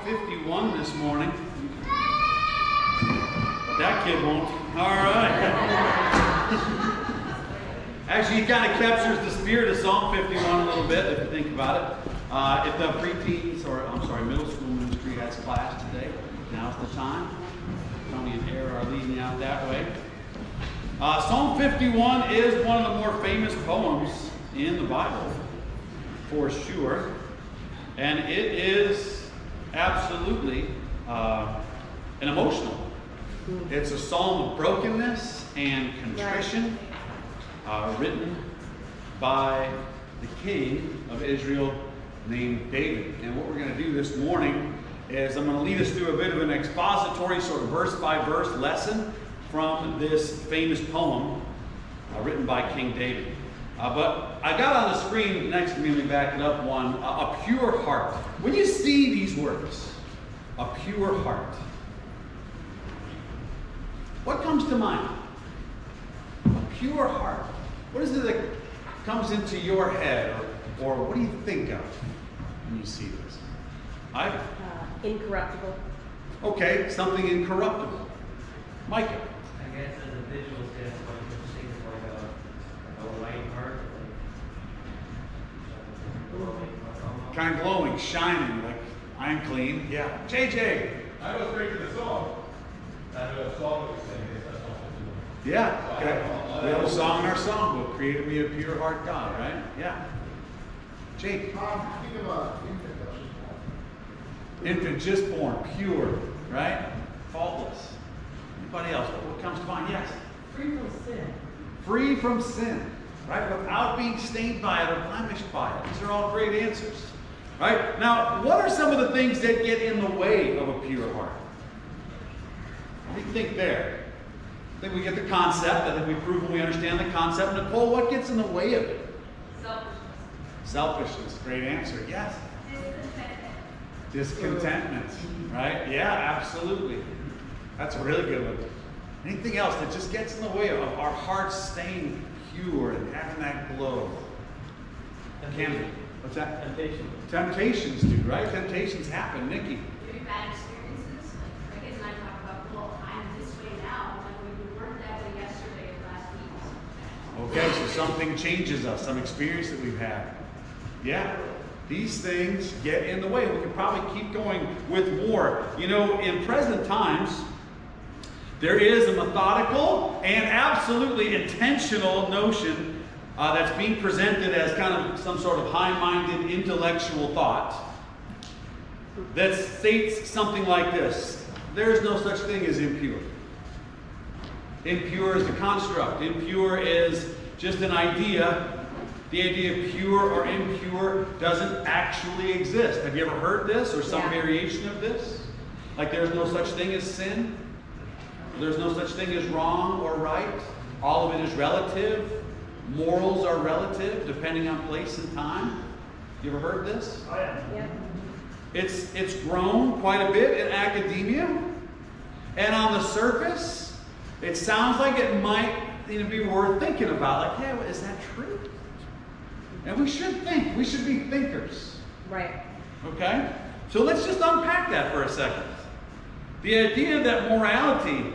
51 this morning. That kid won't. All right. Actually, he kind of captures the spirit of Psalm 51 a little bit, if you think about it. If the preteens, or I'm sorry, middle school ministry has class today, now's the time. Tony and Aaron are leading out that way. Psalm 51 is one of the more famous poems in the Bible, for sure. And it is absolutely an emotional. It's a psalm of brokenness and contrition, written by the king of Israel named David. And what we're going to do this morning is I'm going to lead us through a bit of an expository sort of verse-by-verse lesson from this famous poem written by King David. But I got on the screen next to me, let me back it up one, a pure heart. When you see these words, a pure heart, what comes to mind? A pure heart. What is it that comes into your head, or what do you think of when you see this? Incorruptible. Okay, something incorruptible. Micah. I guess as a visual standpoint, it seems like a white heart. Kind of glowing, shining, like I'm clean. Yeah. JJ. I go straight to the song. I know a song that we sing. That's something to do. Yeah. Okay. We have a song in our songbook, Created Me a Pure Heart God, right? Yeah. Jake. Think of infant that was born. Infant just born, pure, right? Faultless. Anybody else? What comes to mind? Yes. Free from sin. Free from sin, right? Without being stained by it or blemished by it. These are all great answers, right? Now, what are some of the things that get in the way of a pure heart? What do you think there? I think we get the concept. I think we prove when we understand the concept. Nicole, what gets in the way of it? Selfishness. Selfishness. Great answer. Yes. Discontentment. Discontentment, right? Yeah, absolutely. That's a really good one. Anything else that just gets in the way of our hearts staying pure and having that glow? Cameron, what's that? Temptation. Temptations do, right? Temptations happen. Nikki. Maybe bad experiences. Like Rick and I talk about, well, I'm this way now. Like we weren't that way yesterday or last week. Okay, so something changes us, some experience that we've had. Yeah. These things get in the way. We could probably keep going with more. You know, in present times, there is a methodical and absolutely intentional notion that's being presented as kind of some sort of high-minded intellectual thought that states something like this: there is no such thing as impure. Impure is a construct. Impure is just an idea. The idea of pure or impure doesn't actually exist. Have you ever heard this or some variation of this? Like there's no such thing as sin. There's no such thing as wrong or right. All of it is relative. Morals are relative depending on place and time. You ever heard this? Oh, yeah. Yeah. It's grown quite a bit in academia. And on the surface, it sounds like it might be worth thinking about. Like, hey, is that true? And we should think. We should be thinkers. Right. Okay? So let's just unpack that for a second. The idea that morality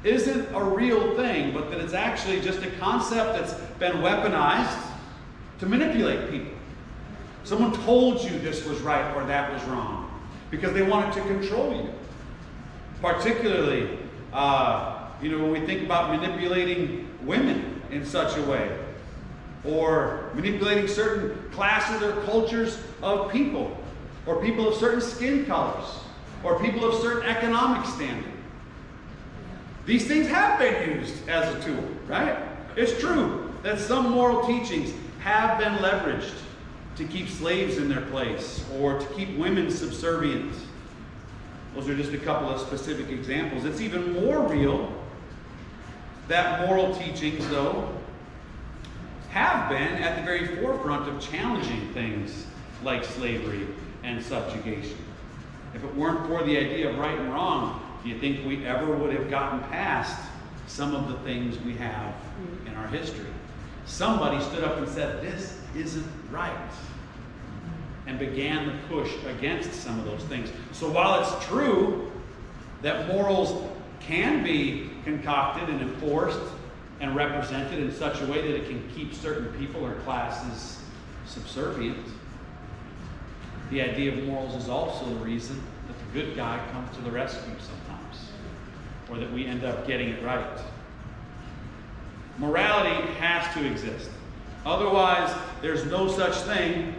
isn't a real thing, but that it's actually just a concept that's been weaponized to manipulate people. Someone told you this was right or that was wrong because they wanted to control you. Particularly, when we think about manipulating women in such a way, or manipulating certain classes or cultures of people, or people of certain skin colors, or people of certain economic standing. These things have been used as a tool, right? It's true that some moral teachings have been leveraged to keep slaves in their place, or to keep women subservient. Those are just a couple of specific examples. It's even more real that moral teachings, though, have been at the very forefront of challenging things like slavery and subjugation. If it weren't for the idea of right and wrong, do you think we ever would have gotten past some of the things we have in our history? Somebody stood up and said, this isn't right. and began the push against some of those things. So while it's true that morals can be concocted and enforced and represented in such a way that it can keep certain people or classes subservient, the idea of morals is also the reason that the good guy comes to the rescue sometimes, or that we end up getting it right. Morality has to exist. Otherwise, there's no such thing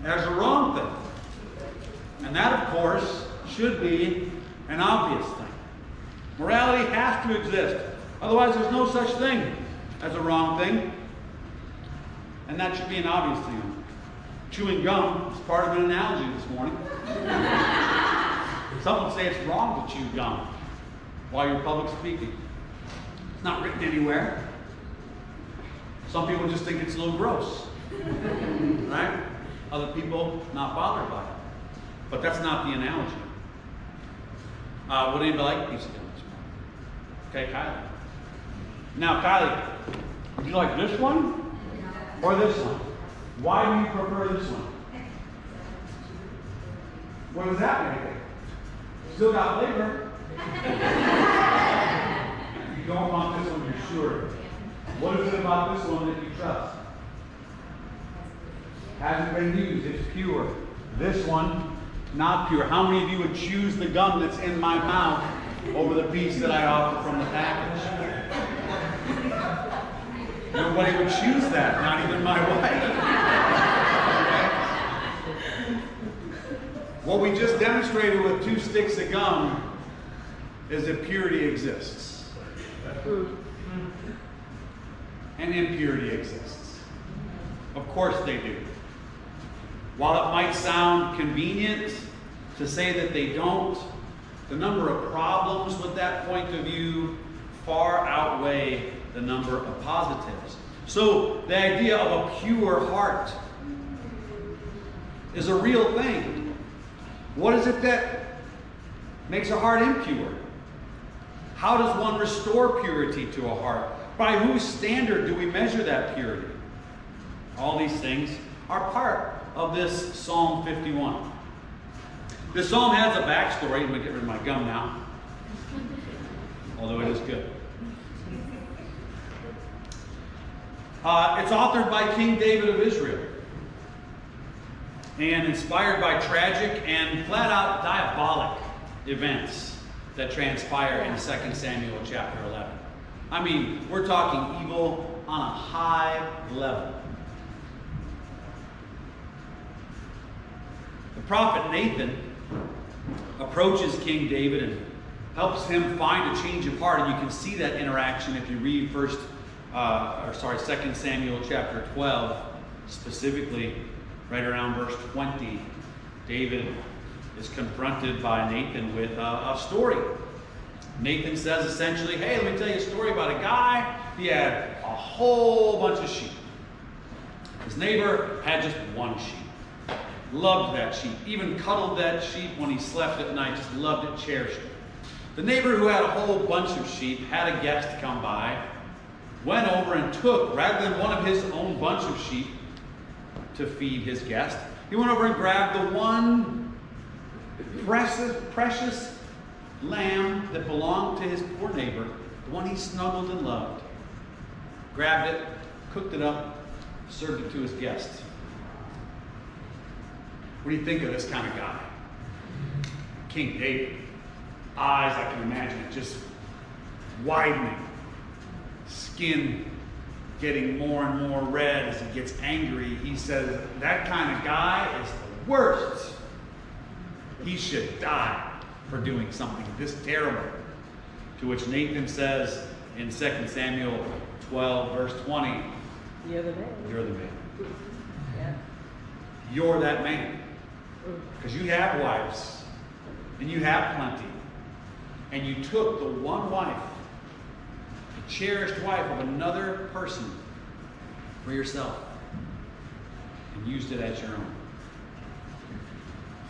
as a wrong thing. And that, of course, should be an obvious thing. Morality has to exist. Otherwise, there's no such thing as a wrong thing. And that should be an obvious thing. Chewing gum is part of an analogy this morning. Some would say it's wrong to chew gum while you're public speaking. It's not written anywhere. Some people just think it's a little gross. Right? Other people not bothered by it. But that's not the analogy. Would anybody like a piece of gum this morning? Okay, Kylie. Now, Kylie, would you like this one or this one? Why do you prefer this one? What does that make it? Still got flavor. You don't want this one, you're sure. What is it about this one that you trust? Hasn't been used, it's pure. This one, not pure. How many of you would choose the gum that's in my mouth over the piece that I offer from the package? Nobody would choose that, not even my wife. What we just demonstrated with 2 sticks of gum is that purity exists. And impurity exists. Of course they do. While it might sound convenient to say that they don't, the number of problems with that point of view far outweigh the number of positives. So the idea of a pure heart is a real thing. What is it that makes a heart impure? How does one restore purity to a heart? By whose standard do we measure that purity? All these things are part of this Psalm 51. This psalm has a backstory. I'm going to get rid of my gum now, although it is good. It's authored by King David of Israel and inspired by tragic and flat-out diabolic events that transpire in 2 Samuel chapter 11. I mean, we're talking evil on a high level. The prophet Nathan approaches King David and helps him find a change of heart, and you can see that interaction if you read 2 Samuel chapter 12, specifically right around verse 20. David is confronted by Nathan with a story. Nathan says essentially, hey, let me tell you a story about a guy. He had a whole bunch of sheep. His neighbor had just one sheep. Loved that sheep. Even cuddled that sheep when he slept at night. Just loved it, cherished it. The neighbor who had a whole bunch of sheep had a guest come by, went over and took, rather than one of his own bunch of sheep to feed his guest, he went over and grabbed the one precious lamb that belonged to his poor neighbor, the one he snuggled and loved, grabbed it, cooked it up, served it to his guest. What do you think of this kind of guy? King David. Eyes, I can imagine it, just widening. Skin getting more and more red as he gets angry. He says, that kind of guy is the worst. He should die for doing something this terrible. To which Nathan says in 2 Samuel 12, verse 20, You're the man. you're the man. Yeah. You're that man. Because you have wives, and you have plenty. And you took the one wife, the cherished wife of another person, for yourself, and used it as your own.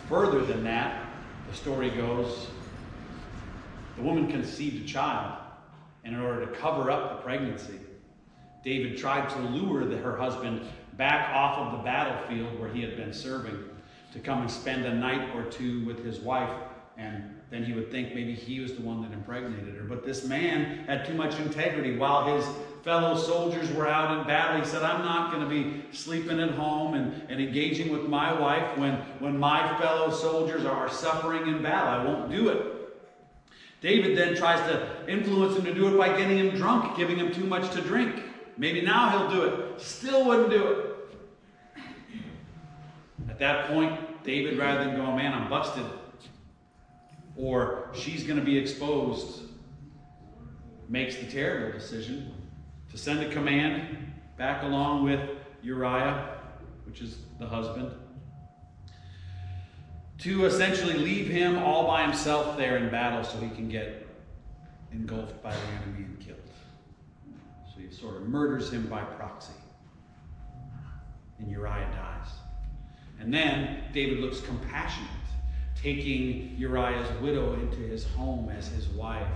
Further than that, the story goes, the woman conceived a child, and in order to cover up the pregnancy, David tried to lure her husband back off of the battlefield where he had been serving to come and spend a night or two with his wife, and then he would think maybe he was the one that impregnated her. But this man had too much integrity. While his fellow soldiers were out in battle, he said, I'm not going to be sleeping at home and engaging with my wife when my fellow soldiers are suffering in battle. I won't do it. David then tries to influence him to do it by getting him drunk, giving him too much to drink. Maybe now he'll do it. Still wouldn't do it. At that point, David, rather than going, man, I'm busted, or she's going to be exposed, makes the terrible decision to send a command back along with Uriah, which is the husband, to essentially leave him all by himself there in battle so he can get engulfed by the enemy and killed. So he sort of murders him by proxy. And Uriah dies. And then David looks compassionate, taking Uriah's widow into his home as his wife.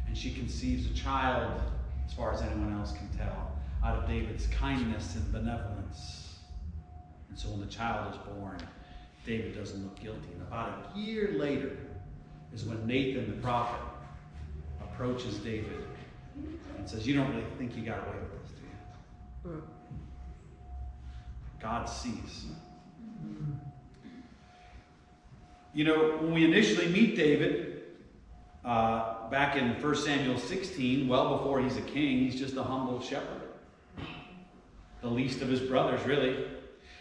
And she conceives a child, as far as anyone else can tell, out of David's kindness and benevolence. And so when the child is born, David doesn't look guilty. And about a year later is when Nathan the prophet approaches David and says, you don't really think you got away with this, do you? God sees. You know, when we initially meet David, back in 1 Samuel 16, well before he's a king, he's just a humble shepherd. The least of his brothers, really.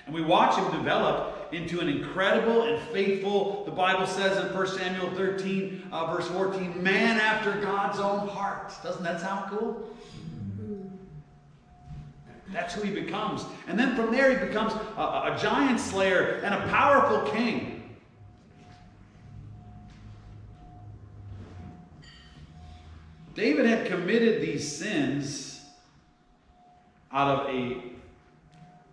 And we watch him develop into an incredible and faithful, the Bible says in 1 Samuel 13, verse 14, man after God's own heart. Doesn't that sound cool? That's who he becomes. And then from there he becomes a giant slayer and a powerful king. David had committed these sins out of a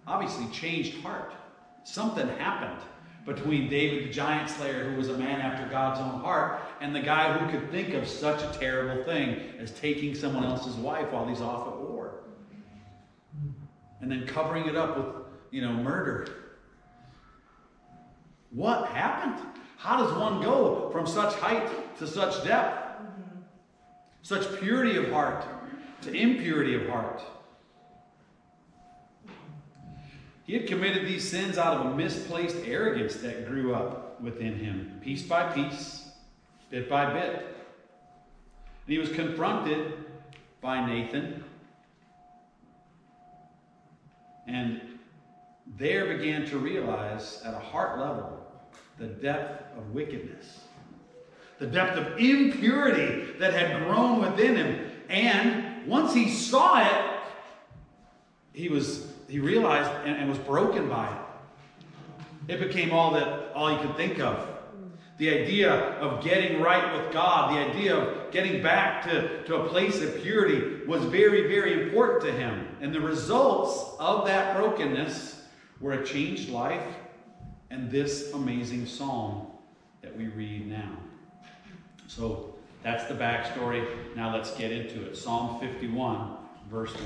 obviously changed heart. Something happened between David the giant slayer, who was a man after God's own heart, and the guy who could think of such a terrible thing as taking someone else's wife while he's off at war. And then covering it up with, murder. What happened? How does one go from such height to such depth? Such purity of heart to impurity of heart. He had committed these sins out of a misplaced arrogance that grew up within him, piece by piece, bit by bit. And he was confronted by Nathan, and there began to realize at a heart level the depth of wickedness, the depth of impurity that had grown within him. And once he saw it, he realized and was broken by it. It became all he could think of. The idea of getting right with God, the idea of getting back to a place of purity was very, very important to him. And the results of that brokenness were a changed life and this amazing psalm that we read now. So that's the backstory. Now let's get into it. Psalm 51, verse 1.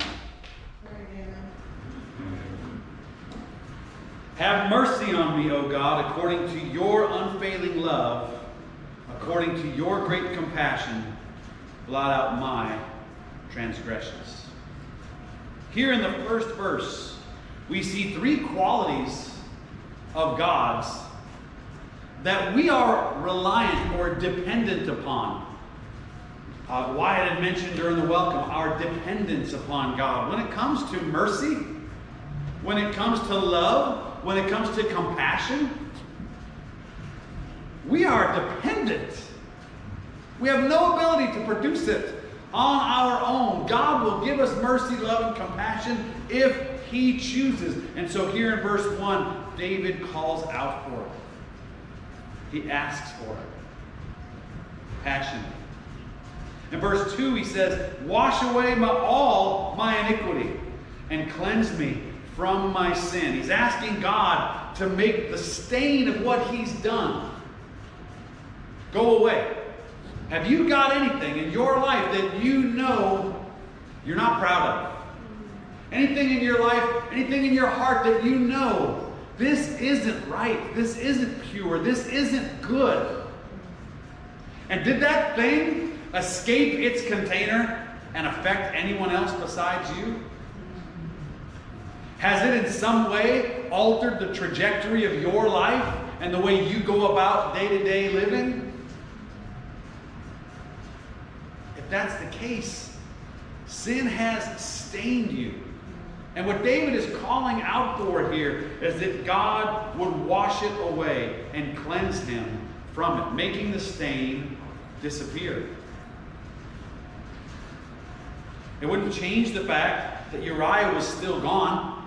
Have mercy on me, O God, according to your unfailing love, according to your great compassion, blot out my transgressions. Here in the first verse, we see three qualities of God's that we are reliant or dependent upon. Wyatt had mentioned during the welcome our dependence upon God. When it comes to mercy, when it comes to love, when it comes to compassion, we are dependent. We have no ability to produce it on our own. God will give us mercy, love, and compassion if he chooses. And so here in verse 1, David calls out for it. He asks for it. Passion. In verse 2, he says, wash away all my iniquity and cleanse me from my sin. He's asking God to make the stain of what he's done go away. Have you got anything in your life that you know you're not proud of? Anything in your life, anything in your heart that you know, this isn't right, this isn't pure, this isn't good. And did that thing escape its container and affect anyone else besides you? Has it in some way altered the trajectory of your life and the way you go about day-to-day living? If that's the case, sin has stained you. And what David is calling out for here is that God would wash it away and cleanse him from it, making the stain disappear. It wouldn't change the fact that Uriah was still gone.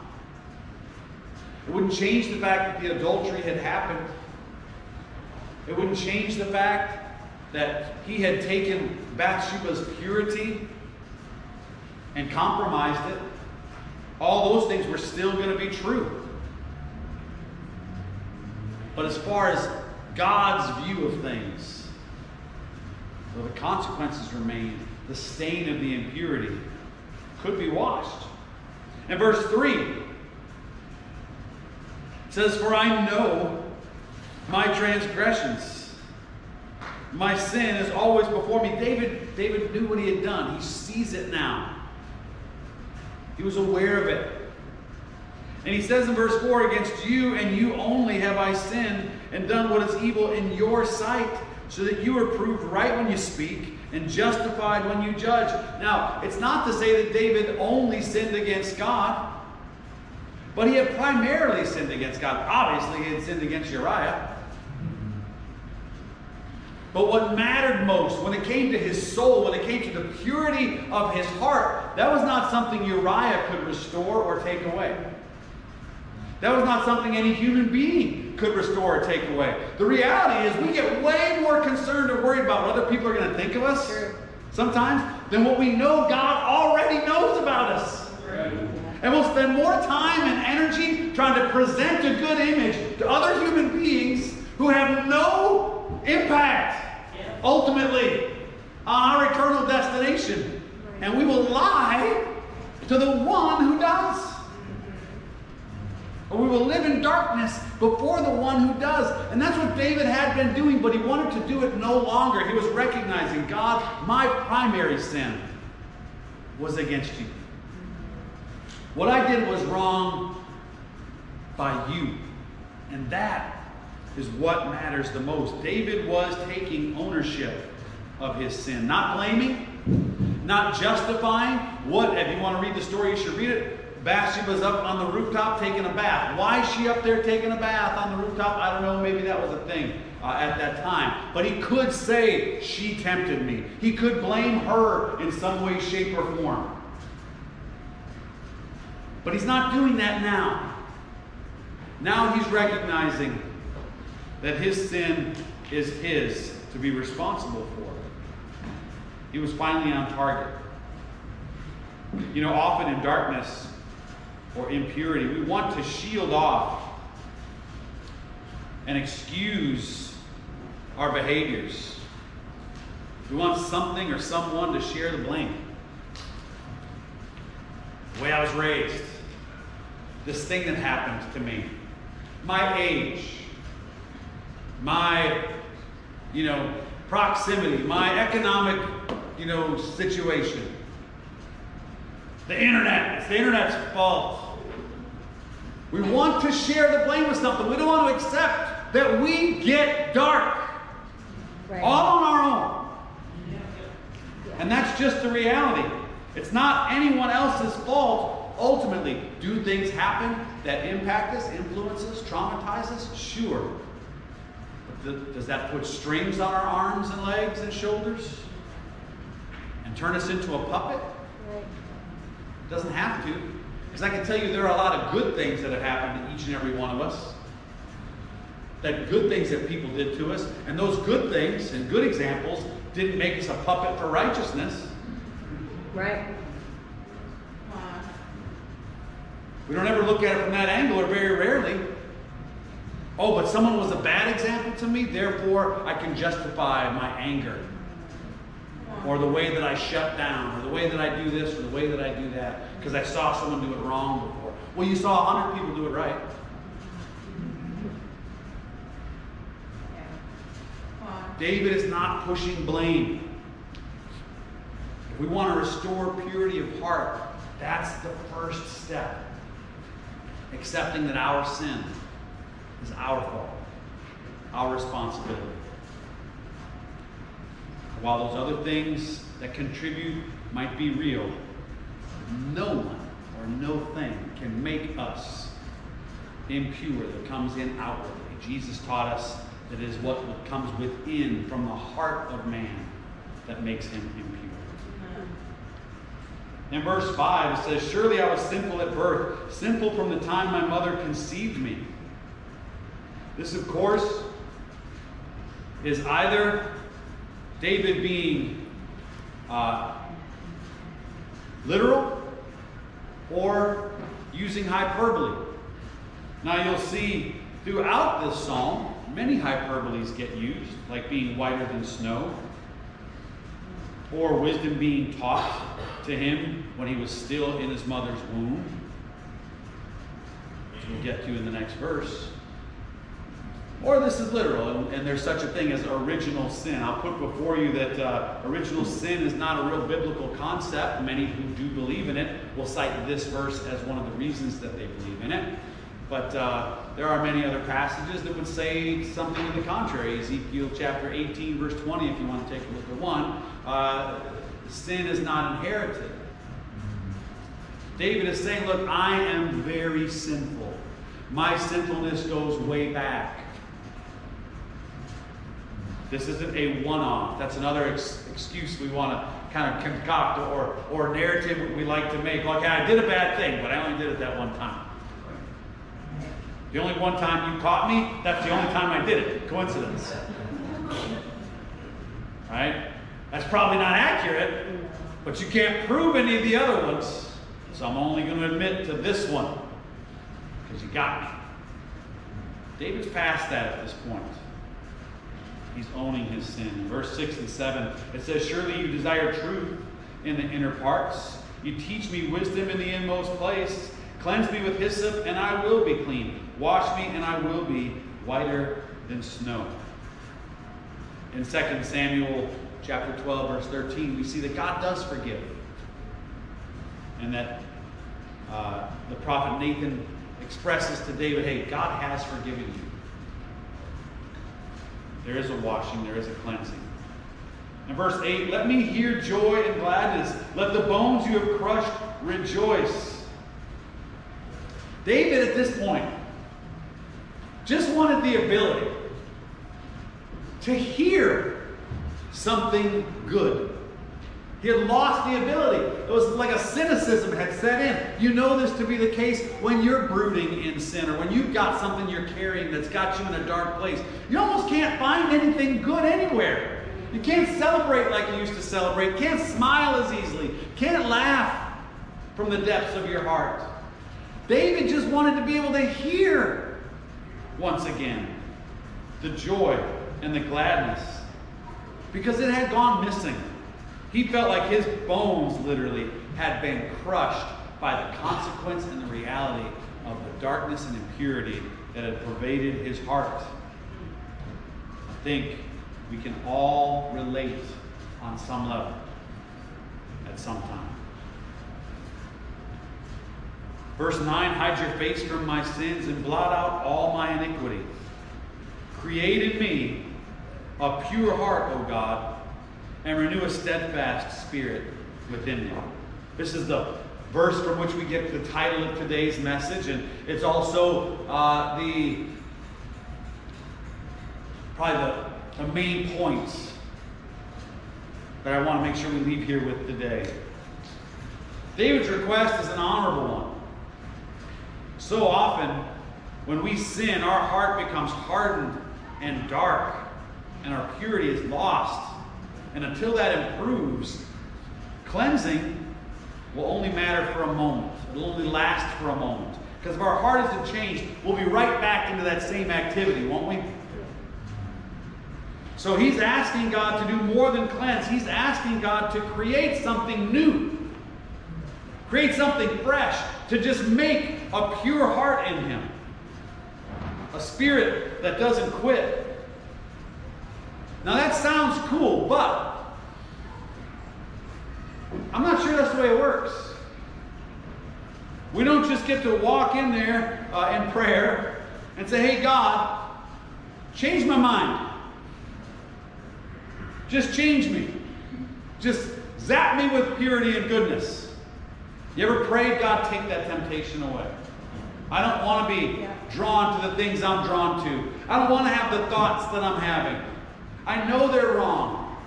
It wouldn't change the fact that the adultery had happened. It wouldn't change the fact that he had taken Bathsheba's purity and compromised it. All those things were still going to be true. But as far as God's view of things, well, the consequences remain. The stain of the impurity could be washed. In verse 3, it says, "For I know my transgressions. My sin is always before me." David knew what he had done. He sees it now. He was aware of it. And he says in verse 4, "Against you and you only have I sinned and done what is evil in your sight, so that you are proved right when you speak and justified when you judge." Now, it's not to say that David only sinned against God, but he had primarily sinned against God. Obviously, he had sinned against Uriah. But what mattered most, when it came to his soul, when it came to the purity of his heart, that was not something Uriah could restore or take away. That was not something any human being could restore or take away. The reality is we get way more concerned or worried about what other people are going to think of us sometimes than what we know God already knows about us. And we'll spend more time and energy trying to present a good image to other human beings who have no impact ultimately on our eternal destination. And we will lie to the one who does. Or we will live in darkness before the one who does. And that's what David had been doing, but he wanted to do it no longer. He was recognizing, God, my primary sin was against you. What I did was wrong by you. And that is what matters the most. David was taking ownership of his sin. Not blaming, not justifying. If you want to read the story, you should read it. Bathsheba's up on the rooftop taking a bath. Why is she up there taking a bath on the rooftop? I don't know. Maybe that was a thing at that time. But he could say, she tempted me. He could blame her in some way, shape, or form. But he's not doing that now. Now he's recognizing that his sin is his to be responsible for. He was finally on target. You know, often in darkness or impurity, we want to shield off and excuse our behaviors. We want something or someone to share the blame. The way I was raised, this thing that happened to me, my age, my, proximity, my economic, situation. The internet. It's the internet's fault. We want to share the blame with something. We don't want to accept that we get dark. Right. All on our own. And that's just the reality. It's not anyone else's fault. Ultimately, do things happen that impact us, influence us, traumatize us? Sure. But does that put strings on our arms and legs and shoulders? And turn us into a puppet? Right. It doesn't have to. Because I can tell you there are a lot of good things that have happened to each and every one of us. That good things that people did to us. And those good things and good examples didn't make us a puppet for righteousness. Right. We don't ever look at it from that angle, or very rarely. Oh, but someone was a bad example to me, therefore I can justify my anger. or the way that I shut down, or the way that I do this, or the way that I do that, because I saw someone do it wrong before. Well, you saw 100 people do it right. David is not pushing blame. If we want to restore purity of heart, that's the first step. Accepting that our sin is our fault, our responsibility. While those other things that contribute might be real, no one or no thing can make us impure that comes in outwardly. Jesus taught us that it is what comes within from the heart of man that makes him impure. In verse 5 it says, "Surely I was sinful at birth, sinful from the time my mother conceived me." This, of course, is either David being literal or using hyperbole. Now you'll see throughout this psalm, many hyperboles get used, like being whiter than snow, or wisdom being taught to him when he was still in his mother's womb, which we'll get to in the next verse. Or this is literal, and there's such a thing as original sin. I'll put before you that original sin is not a real biblical concept. Many who do believe in it will cite this verse as one of the reasons that they believe in it. But there are many other passages that would say something to the contrary. Ezekiel chapter 18, verse 20, if you want to take a look at one. Sin is not inherited. David is saying, look, I am very sinful. My sinfulness goes way back. This isn't a one-off. That's another excuse we want to kind of concoct or narrative we like to make. Like, I did a bad thing, but I only did it that one time. The only one time you caught me, that's the only time I did it. Coincidence. Right? That's probably not accurate, but you can't prove any of the other ones. So I'm only going to admit to this one because you got me. David's past that at this point. He's owning his sin. In verse 6 and 7, it says, "Surely you desire truth in the inner parts. You teach me wisdom in the inmost place. Cleanse me with hyssop, and I will be clean. Wash me, and I will be whiter than snow." In 2 Samuel chapter 12, verse 13, we see that God does forgive. And that the prophet Nathan expresses to David, hey, God has forgiven you. There is a washing, there is a cleansing. In verse 8, "Let me hear joy and gladness. Let the bones you have crushed rejoice." David at this point just wanted the ability to hear something good. He had lost the ability. It was like a cynicism had set in. You know this to be the case when you're brooding in sin, or when you've got something you're carrying that's got you in a dark place. You almost can't find anything good anywhere. You can't celebrate like you used to celebrate. Can't smile as easily. Can't laugh from the depths of your heart. David just wanted to be able to hear once again the joy and the gladness, because it had gone missing. He felt like his bones literally had been crushed by the consequence and the reality of the darkness and impurity that had pervaded his heart. I think we can all relate on some level at some time. Verse 9, "Hide your face from my sins and blot out all my iniquity. Create in me a pure heart, O God, and renew a steadfast spirit within me." This is the verse from which we get the title of today's message, and it's also probably the main points that I want to make sure we leave here with today. David's request is an honorable one. So often, when we sin, our heart becomes hardened and dark, and our purity is lost. And until that improves, cleansing will only matter for a moment. It'll only last for a moment. Because if our heart isn't changed, we'll be right back into that same activity, won't we? So he's asking God to do more than cleanse. He's asking God to create something new. Create something fresh. To just make a pure heart in him. A spirit that doesn't quit. Now that sounds cool, but I'm not sure that's the way it works. We don't just get to walk in there in prayer and say, hey God, change my mind. Just change me. Just zap me with purity and goodness. You ever prayed, God, take that temptation away? I don't want to be drawn to the things I'm drawn to. I don't want to have the thoughts that I'm having. I know they're wrong.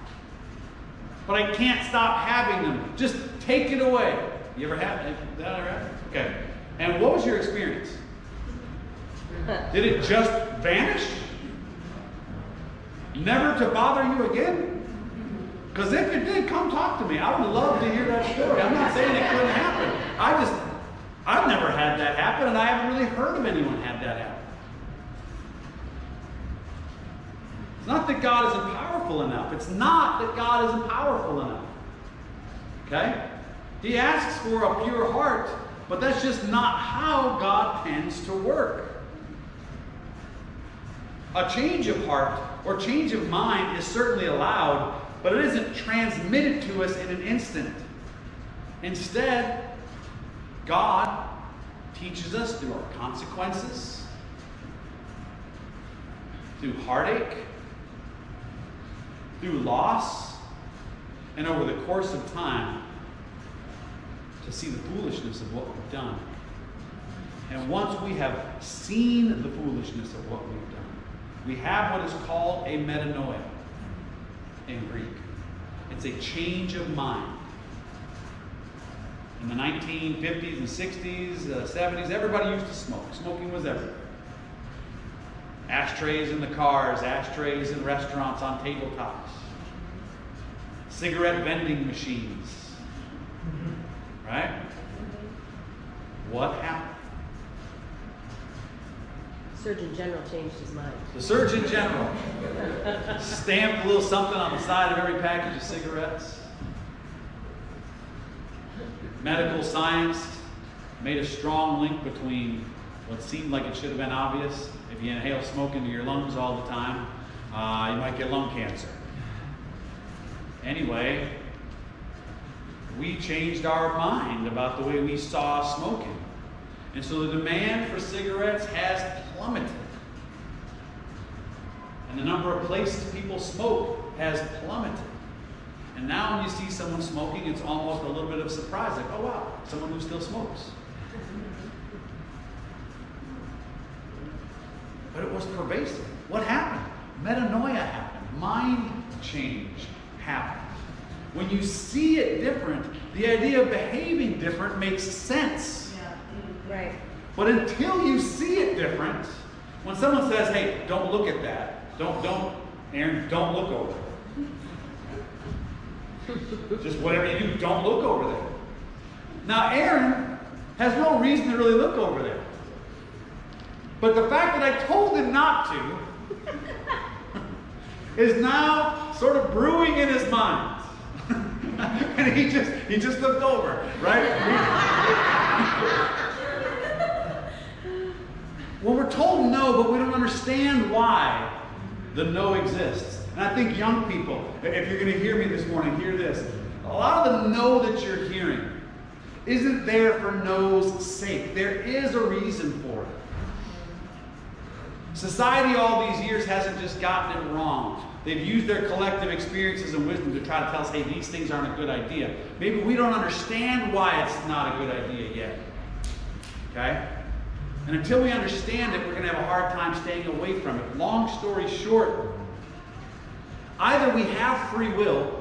But I can't stop having them. Just take it away. You ever had that ever happen? Okay. And what was your experience? Did it just vanish? Never to bother you again? Because if it did, come talk to me. I would love to hear that story. I'm not saying it couldn't happen. I've never had that happen, and I haven't really heard of anyone had that happen. It's not that God isn't powerful enough. It's not that God isn't powerful enough. Okay? He asks for a pure heart, but that's just not how God tends to work. A change of heart or change of mind is certainly allowed, but it isn't transmitted to us in an instant. Instead, God teaches us through our consequences, through heartache, through loss, and over the course of time to see the foolishness of what we've done. And once we have seen the foolishness of what we've done, we have what is called a metanoia in Greek. It's a change of mind. In the 1950s and 60s, 70s, everybody used to smoke. Smoking was everywhere. Ashtrays in the cars, ashtrays in restaurants, on tabletops. Cigarette vending machines. Right? What happened? Surgeon General changed his mind. The Surgeon General stamped a little something on the side of every package of cigarettes. Medical science made a strong link between what seemed like it should have been obvious. If you inhale smoke into your lungs all the time, you might get lung cancer. Anyway, we changed our mind about the way we saw smoking. And so the demand for cigarettes has plummeted. And the number of places people smoke has plummeted. And now when you see someone smoking, it's almost a little bit of a surprise. Like, oh wow, someone who still smokes. But it was pervasive. What happened? Metanoia happened. Mind change happened. When you see it different, the idea of behaving different makes sense. Right. But until you see it different, when someone says, hey, don't look at that. Aaron, don't look over there. Just whatever you do, don't look over there. Now, Aaron has no reason to really look over there. But the fact that I told him not to is now sort of brewing in his mind. And he just looked over, right? Well, we're told no, but we don't understand why the no exists. And I think young people, if you're going to hear me this morning, hear this. A lot of the no that you're hearing isn't there for no's sake. There is a reason for it. Society all these years hasn't just gotten it wrong. They've used their collective experiences and wisdom to try to tell us, hey, these things aren't a good idea. Maybe we don't understand why it's not a good idea yet. Okay? And until we understand it, we're going to have a hard time staying away from it. Long story short, either we have free will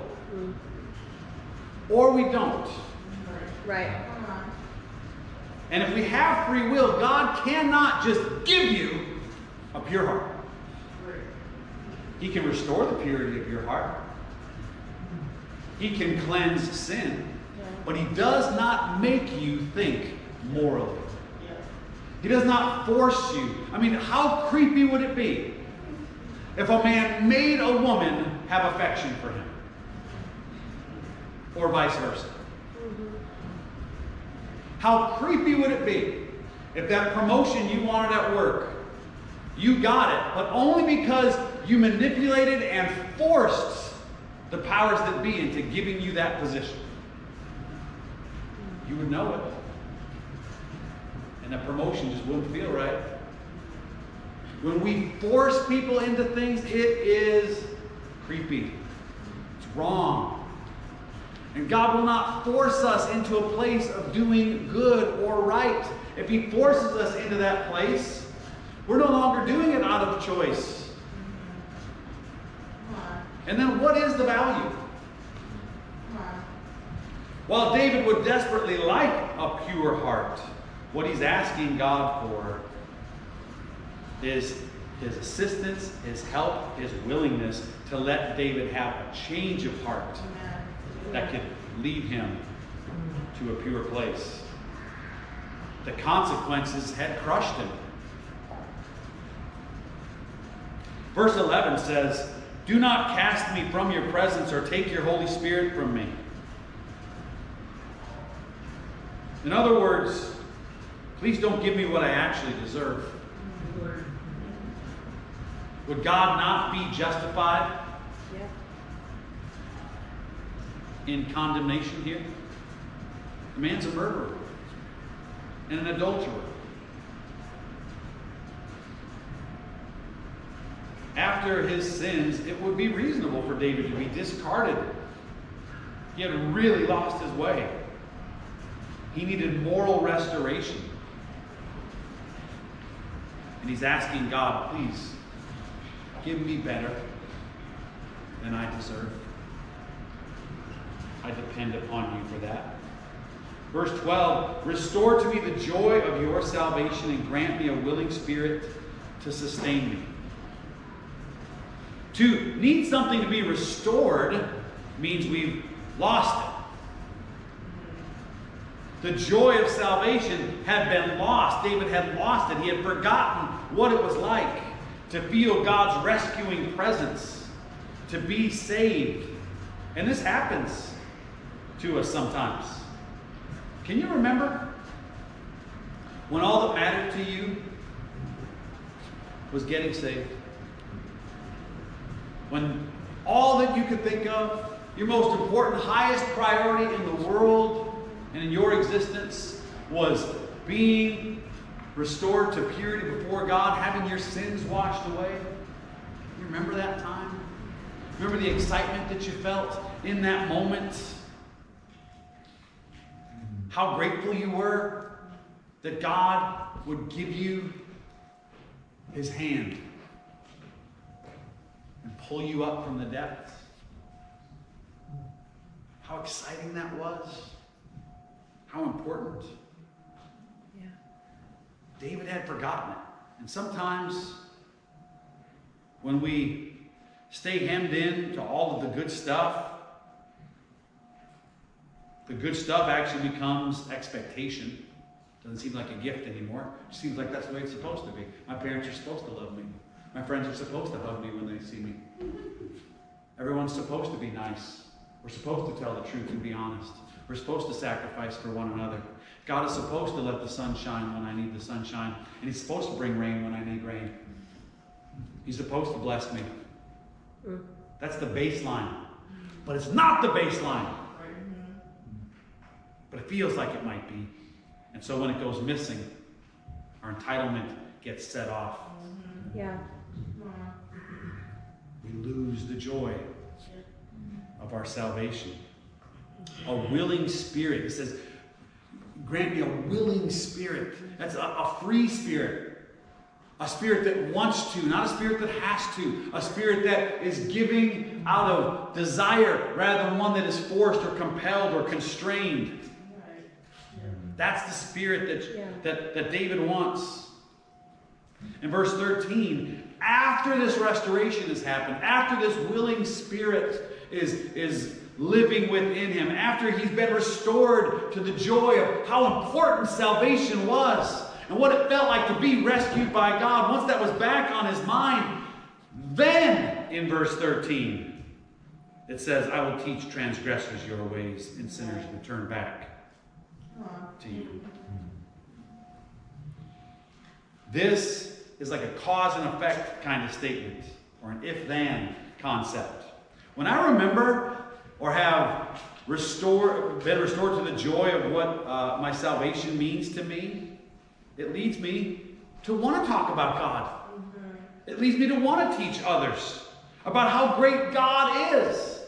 or we don't. Right. And if we have free will, God cannot just give you a pure heart. He can restore the purity of your heart. He can cleanse sin. But He does not make you think morally. He does not force you. I mean, how creepy would it be if a man made a woman have affection for him? Or vice versa. How creepy would it be if that promotion you wanted at work, you got it, but only because you manipulated and forced the powers that be into giving you that position? You would know it. And that promotion just wouldn't feel right. When we force people into things, it is creepy. It's wrong. And God will not force us into a place of doing good or right. If He forces us into that place, we're no longer doing it out of choice. And then what is the value? While David would desperately like a pure heart, what he's asking God for is His assistance, His help, His willingness to let David have a change of heart that could lead him to a pure place. The consequences had crushed him. Verse 11 says, "Do not cast me from your presence or take your Holy Spirit from me." In other words, please don't give me what I actually deserve. Would God not be justified in condemnation here? The man's a murderer and an adulterer. After his sins, it would be reasonable for David to be discarded. He had really lost his way. He needed moral restoration. And he's asking God, please, give me better than I deserve. I depend upon you for that. Verse 12, "Restore to me the joy of your salvation and grant me a willing spirit to sustain me." To need something to be restored means we've lost it. The joy of salvation had been lost. David had lost it. He had forgotten what it was like to feel God's rescuing presence, to be saved. And this happens to us sometimes. Can you remember when all that mattered to you was getting saved? When all that you could think of, your most important, highest priority in the world and in your existence was being restored to purity before God, having your sins washed away? You remember that time? Remember the excitement that you felt in that moment? How grateful you were that God would give you His hand and pull you up from the depths. How exciting that was. How important. Yeah. David had forgotten it. And sometimes when we stay hemmed in to all of the good stuff actually becomes expectation. Doesn't seem like a gift anymore. It seems like that's the way it's supposed to be. My parents are supposed to love me. My friends are supposed to hug me when they see me. Everyone's supposed to be nice. We're supposed to tell the truth and be honest. We're supposed to sacrifice for one another. God is supposed to let the sun shine when I need the sunshine. And He's supposed to bring rain when I need rain. He's supposed to bless me. That's the baseline. But it's not the baseline. But it feels like it might be. And so when it goes missing, our entitlement gets set off. Yeah. We lose the joy of our salvation. A willing spirit. It says, grant me a willing spirit. That's a free spirit. A spirit that wants to, not a spirit that has to. A spirit that is giving out of desire rather than one that is forced or compelled or constrained. That's the spirit that David wants. In verse 13, after this restoration has happened, after this willing spirit is living within him, after he's been restored to the joy of how important salvation was and what it felt like to be rescued by God, once that was back on his mind, Then, in verse 13, it says, I will teach transgressors your ways, and sinners will turn back to you. This is like a cause and effect kind of statement, or an if-then concept. When I remember or have been restored to the joy of what my salvation means to me, it leads me to want to talk about God. It leads me to want to teach others about how great God is.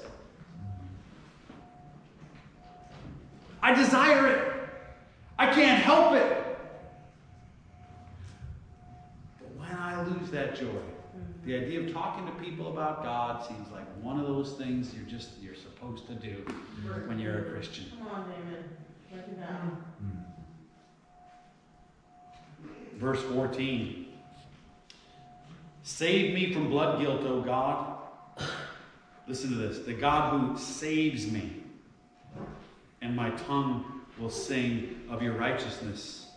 I desire it. I can't help it. But when I lose that joy, the idea of talking to people about God seems like one of those things you're supposed to do when you're a Christian. Come on, David. Break it down. Verse 14. Save me from blood guilt, O God. Listen to this. The God who saves me, and my tongue will sing of your righteousness.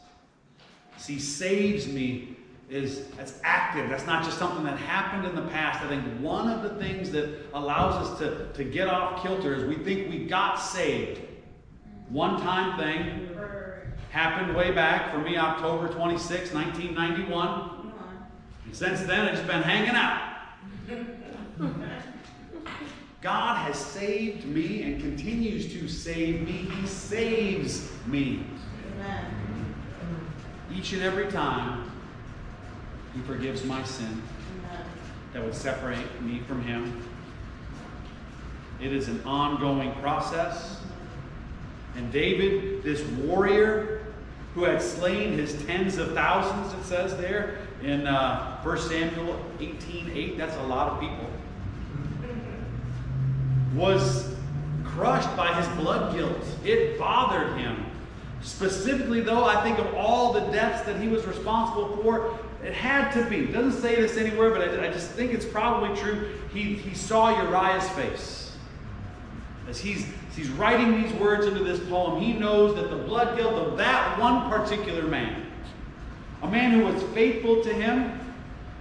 See, saves me that's active. That's not just something that happened in the past. I think one of the things that allows us to get off kilter is we think we got saved. One-time thing. Happened way back, for me, October 26, 1991. And since then, I've just been hanging out. God has saved me and continues to save me. He saves me. Amen. Each and every time, He forgives my sin Amen. that would separate me from Him. It is an ongoing process. And David, this warrior who had slain his tens of thousands, it says there in 1 Samuel 18:8, that's a lot of people, was crushed by his blood guilt. It bothered him. Specifically, though, I think of all the deaths that he was responsible for, it had to be. It doesn't say this anywhere, but I just think it's probably true. He saw Uriah's face. As he's writing these words into this poem, he knows that the blood guilt of that one particular man, a man who was faithful to him,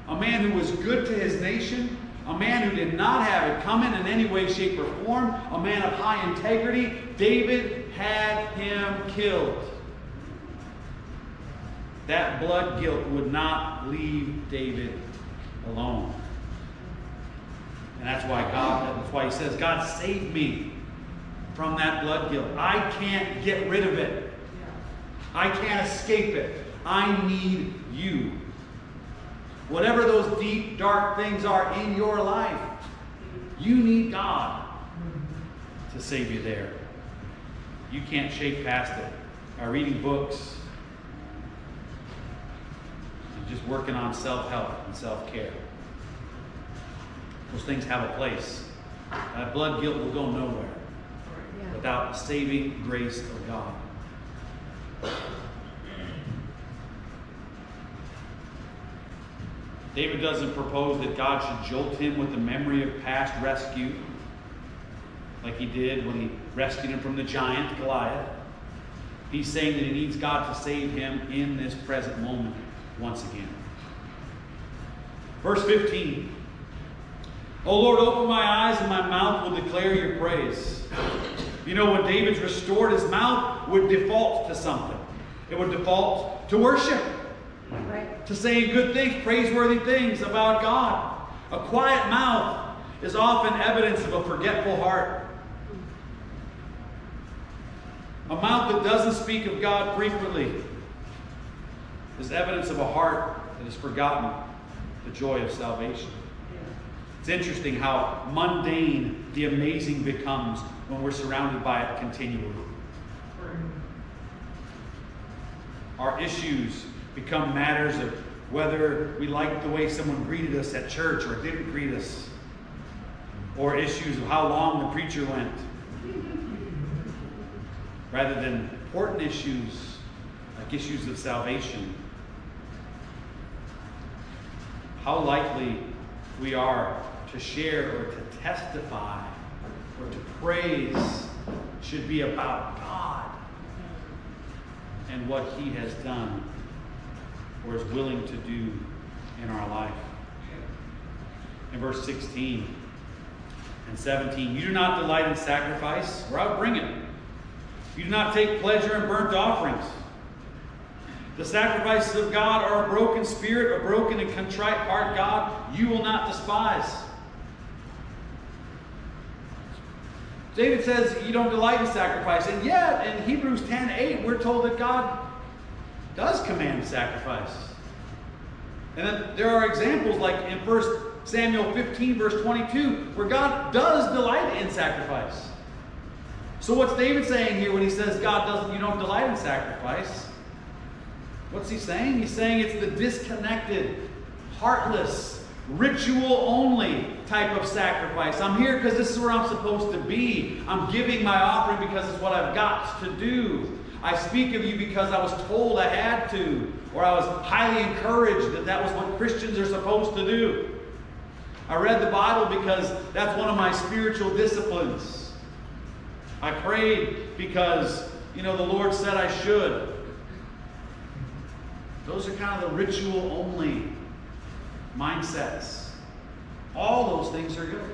a man who was good to his nation, a man who did not have it coming in any way, shape, or form, a man of high integrity, David had him killed. That blood guilt would not leave David alone. And that's why he says, God, save me from that blood guilt. I can't get rid of it. I can't escape it. I need you. Whatever those deep, dark things are in your life, you need God to save you there. You can't shake past it by reading books and just working on self-help and self-care. Those things have a place. That blood guilt will go nowhere without the saving grace of God. David doesn't propose that God should jolt him with the memory of past rescue, like he did when he rescued him from the giant Goliath. He's saying that he needs God to save him in this present moment once again. Verse 15. O Lord, open my eyes and my mouth will declare your praise. You know, when David's restored, his mouth would default to something. It would default to worship. Right. To saying good things, praiseworthy things about God. A quiet mouth is often evidence of a forgetful heart. A mouth that doesn't speak of God frequently is evidence of a heart that has forgotten the joy of salvation. It's interesting how mundane the amazing becomes when we're surrounded by it continually. Our issues become matters of whether we liked the way someone greeted us at church or didn't greet us, or issues of how long the preacher went, rather than important issues like issues of salvation. How likely we are to share or to testify or to praise should be about God and what He has done or is willing to do in our life. in verse 16 and 17. You do not delight in sacrifice, or I will bring it. You do not take pleasure in burnt offerings. The sacrifices of God are a broken spirit, a broken and contrite heart, God, you will not despise. David says you don't delight in sacrifice. And yet, in Hebrews 10:8, we're told that God does command sacrifice. And that there are examples like in 1 Samuel 15, verse 22, where God does delight in sacrifice. So what's David saying here when he says you don't delight in sacrifice? What's he saying? He's saying it's the disconnected, heartless, ritual-only type of sacrifice. I'm here because this is where I'm supposed to be. I'm giving my offering because it's what I've got to do. I speak of you because I was told I had to, or I was highly encouraged that that was what Christians are supposed to do. I read the Bible because that's one of my spiritual disciplines. I prayed because, the Lord said I should. Those are kind of the ritual-only mindsets. All those things are good.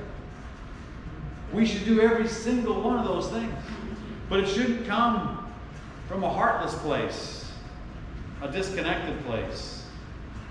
We should do every single one of those things. But it shouldn't come from a heartless place, a disconnected place.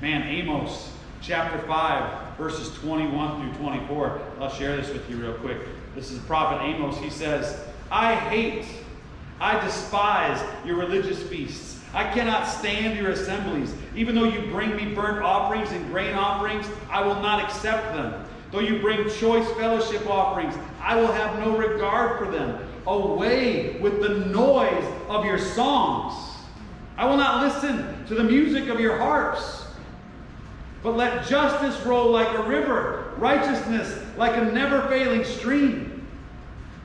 Man, Amos chapter 5, verses 21 through 24. I'll share this with you real quick. This is the prophet Amos. He says, I despise your religious feasts. I cannot stand your assemblies. Even though you bring me burnt offerings and grain offerings, I will not accept them. Though you bring choice fellowship offerings, I will have no regard for them. Away with the noise of your songs. I will not listen to the music of your harps. But let justice roll like a river, righteousness like a never-failing stream.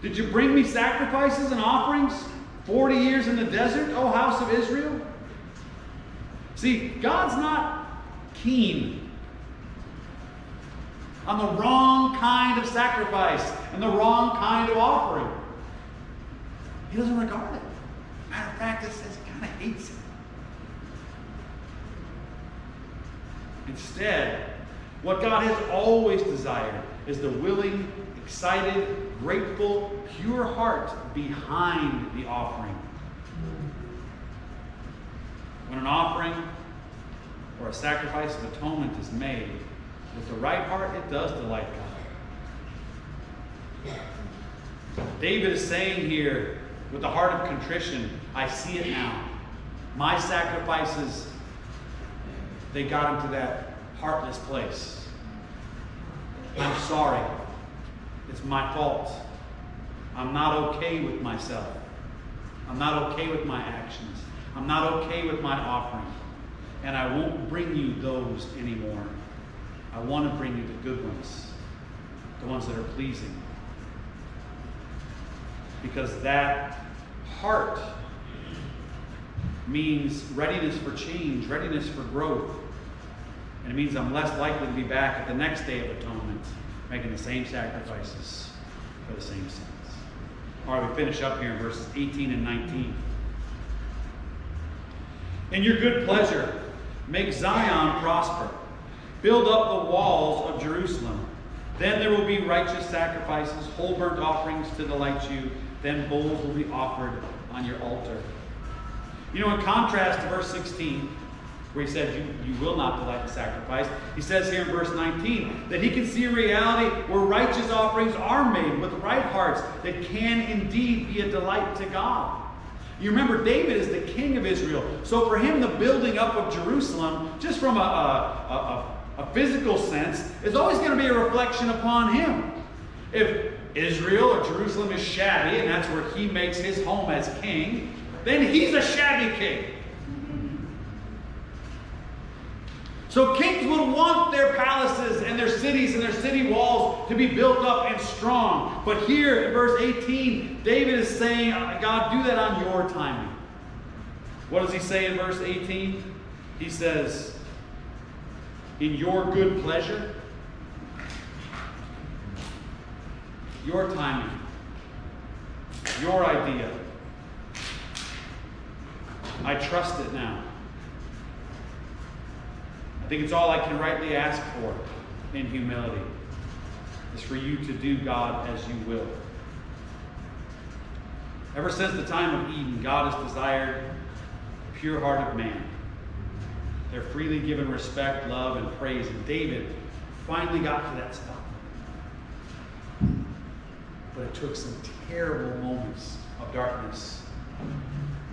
Did you bring me sacrifices and offerings 40 years in the desert, O house of Israel? See, God's not keen on the wrong kind of sacrifice and the wrong kind of offering. He doesn't regard it. Matter of fact, it says he kind of hates it. Instead, what God has always desired is the willing, excited, grateful, pure heart behind the offering. When an offering or a sacrifice of atonement is made with the right heart, it does delight God. David is saying here, with the heart of contrition, I see it now. My sacrifices, they got him to that heartless place. I'm sorry. It's my fault. I'm not okay with myself. I'm not okay with my actions. I'm not okay with my offering. And I won't bring you those anymore. I want to bring you the good ones. The ones that are pleasing. Because that heart means readiness for change, readiness for growth. And it means I'm less likely to be back at the next day of atonement, making the same sacrifices for the same sins. All right, we finish up here in verses 18 and 19. In your good pleasure, make Zion prosper. Build up the walls of Jerusalem. Then there will be righteous sacrifices, whole burnt offerings to delight you. Then bulls will be offered on your altar. In contrast to verse 16, where he said, you will not delight in sacrifice, he says here in verse 19 that he can see a reality where righteous offerings are made with right hearts that can indeed be a delight to God. You remember, David is the king of Israel. So for him, the building up of Jerusalem, just from a physical sense, is always going to be a reflection upon him. If Israel or Jerusalem is shabby, and that's where he makes his home as king, then he's a shabby king. So kings would want their palaces and their cities and their city walls to be built up and strong. But here in verse 18, David is saying, God, do that on your timing. What does he say in verse 18? He says, in your good pleasure, your timing, your idea. I trust it now. I think it's all I can rightly ask for in humility. is for you to do God as you will. Ever since the time of Eden, God has desired a pure-hearted man. They're freely given respect, love, and praise. And David finally got to that spot. But it took some terrible moments of darkness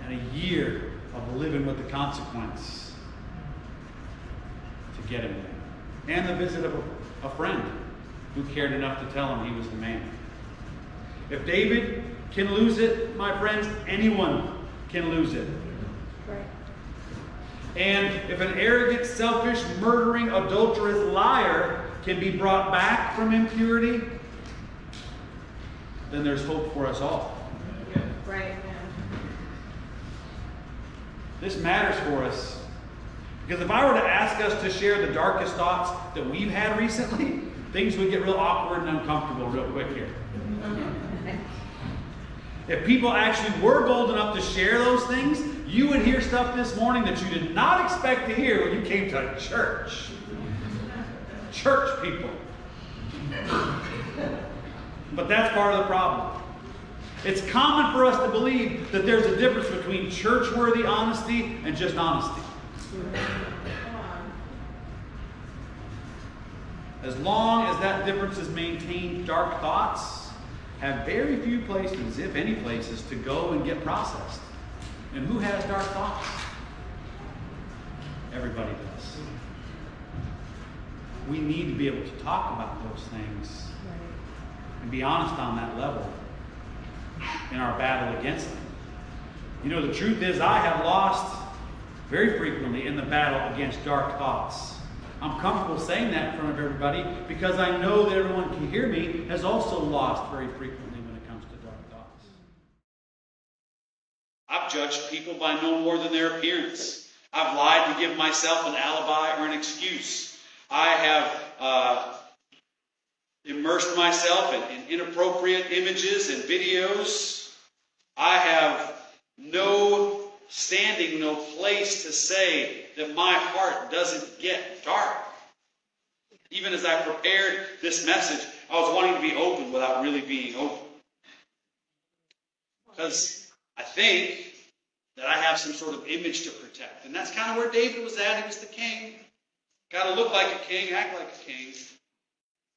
and a year of living with the consequence to get him there. And the visit of a friend who cared enough to tell him he was the man. If David can lose it, my friends, anyone can lose it. Right. And if an arrogant, selfish, murdering, adulterous liar can be brought back from impurity, then there's hope for us all. Right. This matters for us. Because if I were to ask us to share the darkest thoughts that we've had recently, things would get real awkward and uncomfortable real quick here. If people actually were bold enough to share those things, you would hear stuff this morning that you did not expect to hear when you came to church. Church people. But that's part of the problem. It's common for us to believe that there's a difference between church-worthy honesty and just honesty. As long as that difference is maintained, dark thoughts have very few places, if any places, to go and get processed. And who has dark thoughts? Everybody does. We need to be able to talk about those things and be honest on that level in our battle against them. You know, the truth is I have lost very frequently in the battle against dark thoughts. I'm comfortable saying that in front of everybody because I know that everyone can hear me has also lost very frequently when it comes to dark thoughts. I've judged people by no more than their appearance. I've lied to give myself an alibi or an excuse. I have immersed myself in inappropriate images and videos. I have no standing, no place to say that my heart doesn't get dark. Even as I prepared this message, I was wanting to be open without really being open. Because I think that I have some sort of image to protect. And that's kind of where David was at. He was the king. Got to look like a king, act like a king.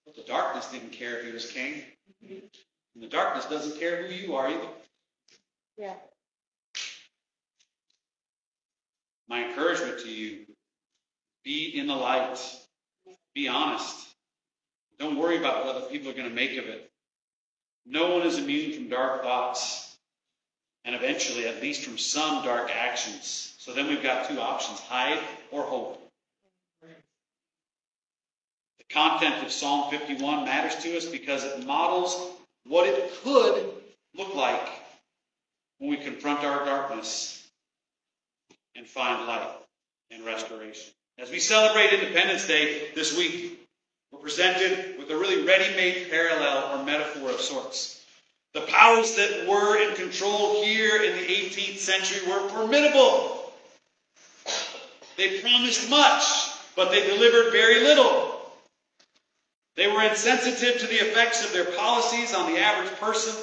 But the darkness didn't care if he was king. And the darkness doesn't care who you are either. Yeah. My encouragement to you, be in the light. Be honest. Don't worry about what other people are going to make of it. No one is immune from dark thoughts. And eventually, at least from some dark actions. So then we've got two options, hide or hope. The content of Psalm 51 matters to us because it models what it could look like when we confront our darkness and find light and restoration. As we celebrate Independence Day this week, we're presented with a really ready-made parallel or metaphor of sorts. The powers that were in control here in the 18th century were formidable. They promised much, but they delivered very little. They were insensitive to the effects of their policies on the average person.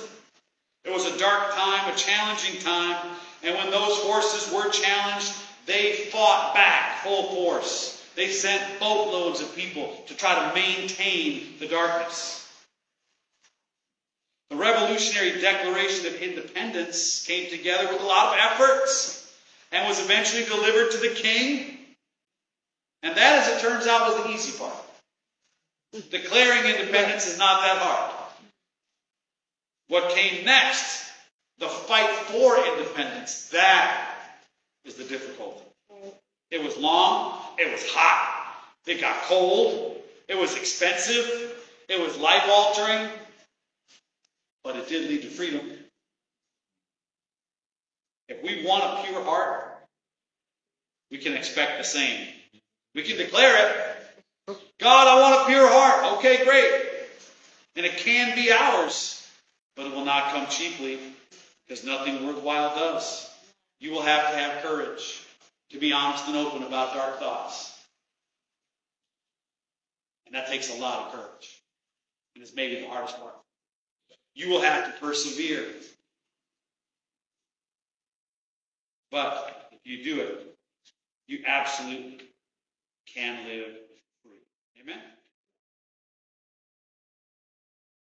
It was a dark time, a challenging time, and when those forces were challenged, they fought back full force. They sent boatloads of people to try to maintain the darkness. The Revolutionary Declaration of Independence came together with a lot of efforts and was eventually delivered to the king. And that, as it turns out, was the easy part. Declaring independence is not that hard. What came next, the fight for independence, that is the difficulty. It was long, it was hot, it got cold, it was expensive, it was life-altering, but it did lead to freedom. If we want a pure heart, we can expect the same. We can declare it. God, I want a pure heart. Okay, great. And it can be ours, but it will not come cheaply because nothing worthwhile does. You will have to have courage to be honest and open about dark thoughts. And that takes a lot of courage. And it's maybe the hardest part. You will have to persevere. But if you do it, you absolutely can live free. Amen?